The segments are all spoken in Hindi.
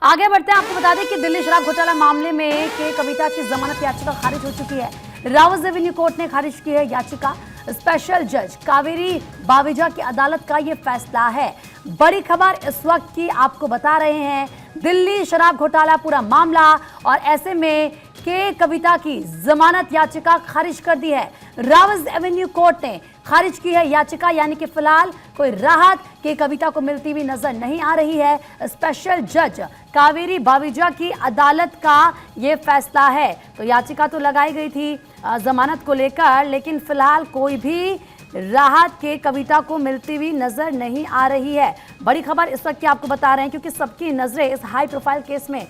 आगे बढ़ते हैं, आपको बता दें कि दिल्ली शराब घोटाला मामले में के कविता की जमानत याचिका खारिज हो चुकी है। रावत रेवेन्यू कोर्ट ने खारिज की है याचिका। स्पेशल जज कावेरी बावेजा की अदालत का यह फैसला है। बड़ी खबर इस वक्त की आपको बता रहे हैं, दिल्ली शराब घोटाला पूरा मामला, और ऐसे में के कविता की जमानत याचिका खारिज कर दी है। रावत एवेन्यू कोर्ट ने खारिज की है याचिका, यानी कि फिलहाल कोई राहत के कविता को मिलती हुई नजर नहीं आ रही है। स्पेशल जज कावेरी बावेजा की अदालत का यह फैसला है। तो याचिका तो लगाई गई थी जमानत को लेकर, लेकिन फिलहाल कोई भी राहत के कविता को मिलती हुई नजर नहीं आ रही है। बड़ी खबर इस वक्त की आपको बता रहे हैं, क्योंकि सबकी नजरें इस हाई प्रोफाइल केस में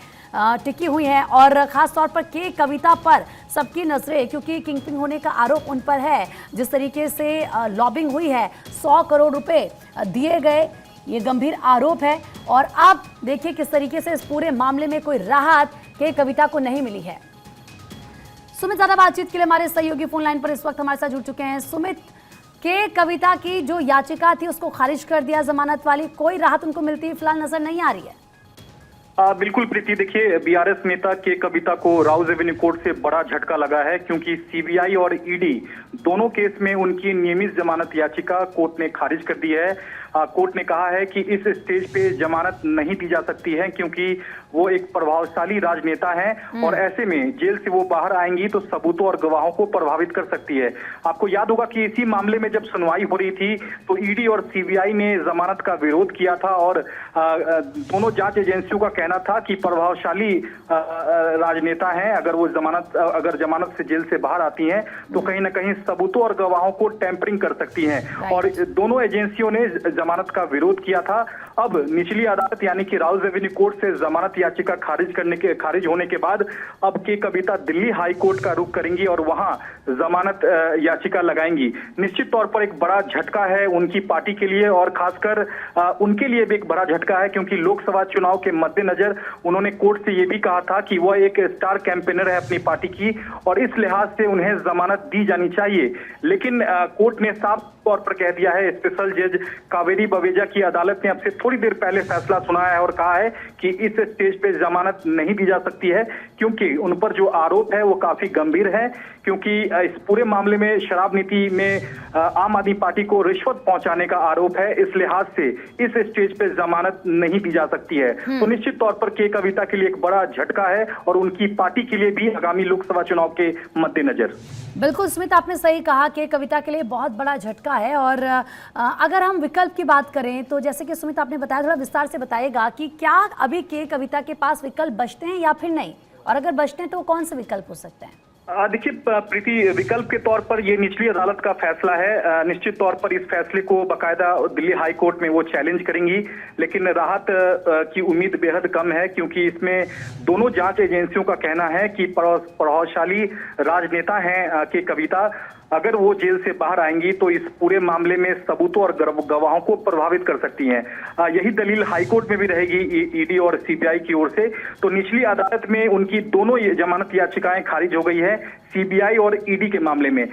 टिकी हुई हैं, और खास तौर पर के कविता पर सबकी नजरें, क्योंकि किंगपिन होने का आरोप उन पर है। जिस तरीके से लॉबिंग हुई है, 100 करोड़ रुपए दिए गए, ये गंभीर आरोप है। और अब देखिए किस तरीके से इस पूरे मामले में कोई राहत के कविता को नहीं मिली है। सुमित ज्यादा बातचीत के लिए हमारे सहयोगी फोन लाइन पर इस वक्त हमारे साथ जुड़ चुके हैं। सुमित, के कविता की जो याचिका थी उसको खारिज कर दिया जमानत वाली, कोई राहत उनको मिलती फिलहाल नजर नहीं आ रही है। बिल्कुल प्रीति, देखिए बीआरएस नेता के कविता को राउज एवेन्यू कोर्ट से बड़ा झटका लगा है, क्योंकि सीबीआई और ईडी दोनों केस में उनकी नियमित जमानत याचिका कोर्ट ने खारिज कर दी है। कोर्ट ने कहा है कि इस स्टेज पे जमानत नहीं दी जा सकती है, क्योंकि वो एक प्रभावशाली राजनेता हैं और ऐसे में जेल से वो बाहर आएंगी तो सबूतों और गवाहों को प्रभावित कर सकती है। आपको याद होगा कि इसी मामले में जब सुनवाई हो रही थी तो ईडी और सीबीआई ने जमानत का विरोध किया था, और दोनों जांच एजेंसियों का कहना था कि प्रभावशाली राजनेता हैं, अगर वो अगर जमानत से जेल से बाहर आती हैं तो कहीं ना कहीं सबूतों और गवाहों को टैंपरिंग कर सकती हैं, और दोनों एजेंसियों ने जमानत का विरोध किया था। अब निचली अदालत यानी कि राउज एवेन्यू कोर्ट से जमानत याचिका खारिज होने के बाद अब के कविता दिल्ली हाई कोर्ट का रुख करेंगी और वहां जमानत याचिका लगाएंगी। निश्चित तौर पर एक बड़ा झटका है उनकी पार्टी के लिए, और खासकर उनके लिए भी एक बड़ा झटका है, क्योंकि लोकसभा चुनाव के मद्देनजर उन्होंने कोर्ट से यह भी कहा था कि वह एक स्टार कैंपेनर है अपनी पार्टी की, और इस लिहाज से उन्हें जमानत दी जानी चाहिए। लेकिन कोर्ट ने साफ तौर पर कह दिया है, स्पेशल जज कावेरी बावेजा की अदालत ने अब से थोड़ी देर पहले फैसला सुनाया है और कहा है कि इस स्टेज पे जमानत नहीं दी जा सकती है, क्योंकि उन पर जो आरोप है वो काफी गंभीर है। क्योंकि इस पूरे मामले में शराब नीति में आम आदमी पार्टी को रिश्वत पहुंचाने का आरोप है, इस लिहाज से इस स्टेज पे जमानत नहीं दी जा सकती है। तो निश्चित तौर पर के कविता के लिए एक बड़ा झटका है, और उनकी पार्टी के लिए भी आगामी लोकसभा चुनाव के मद्देनजर। बिल्कुल स्मित, आपने सही कहा कि कविता के लिए बहुत बड़ा झटका है। और अगर हम विकल्प की बात करें तो जैसे कि सुमित आपने बताया, थोड़ा विस्तार से बताइएगा कि क्या अभी के कविता के पास विकल्प बचते हैं या फिर नहीं, और अगर बचते हैं तो कौन से विकल्प हो सकते हैं? देखिए प्रीति, विकल्प के तौर पर ये निचली अदालत का फैसला है। निश्चित तौर पर इस फैसले को बकायदा दिल्ली हाई कोर्ट में वो चैलेंज करेंगी, लेकिन राहत की उम्मीद बेहद कम है, क्योंकि इसमें दोनों जांच एजेंसियों का कहना है कि प्रभावशाली राजनेता हैं के कविता, अगर वो जेल से बाहर आएंगी तो इस पूरे मामले में सबूतों और गवाहों को प्रभावित कर सकती हैं। यही दलील हाईकोर्ट में भी रहेगी ईडी और सीबीआई की ओर से। तो निचली अदालत में उनकी दोनों जमानत याचिकाएं खारिज हो गई है, सीबीआई और ईडी के मामले में।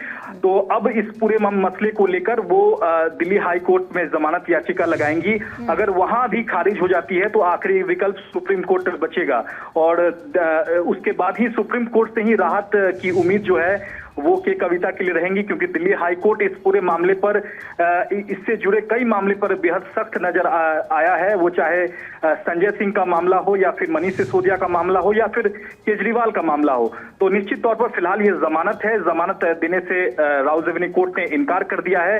तो अब इस पूरे मामले को लेकर वो दिल्ली हाई कोर्ट में जमानत याचिका लगाएंगी। अगर वहां भी खारिज हो जाती है तो आखिरी विकल्प सुप्रीम कोर्ट बचेगा, और उसके बाद ही सुप्रीम कोर्ट से ही राहत की उम्मीद जो है वो के कविता के लिए रहेंगी, क्योंकि दिल्ली हाई कोर्ट इस पूरे मामले पर इससे जुड़े कई मामले पर बेहद सख्त नजर आया है। वो चाहे संजय सिंह का मामला हो, या फिर मनीष सिसोदिया का मामला हो, या फिर केजरीवाल का मामला हो। तो निश्चित तौर पर फिलहाल ये जमानत है, जमानत देने से राउज एवेन्यू कोर्ट ने इनकार कर दिया है।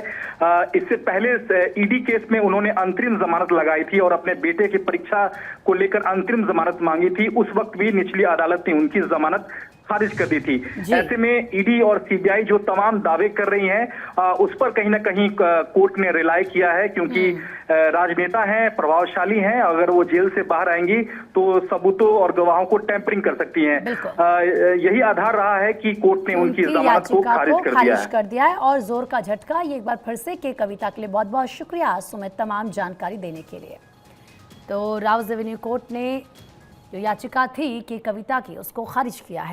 इससे पहले ईडी केस में उन्होंने अंतरिम जमानत लगाई थी और अपने बेटे की परीक्षा को लेकर अंतरिम जमानत मांगी थी। उस वक्त भी निचली अदालत ने उनकी जमानत खारिज कर दी थी। ऐसे में ईडी और सीबीआई जो तमाम दावे कर रही हैं उस पर कहीं ना कहीं कोर्ट ने रिलाई किया है, क्योंकि राजनेता हैं, प्रभावशाली हैं, अगर वो जेल से बाहर आएंगी तो सबूतों और गवाहों को टैंपरिंग कर सकती हैं। यही आधार रहा है कि कोर्ट ने उनकी जमानत को खारिज कर दिया है। और जोर का झटका ये एक बार फिर से के कविता के लिए बहुत बहुत शुक्रिया सुमित तमाम जानकारी देने के लिए। तो राउज एवेन्यू कोर्ट ने जो याचिका थी कि कविता की उसको खारिज किया है।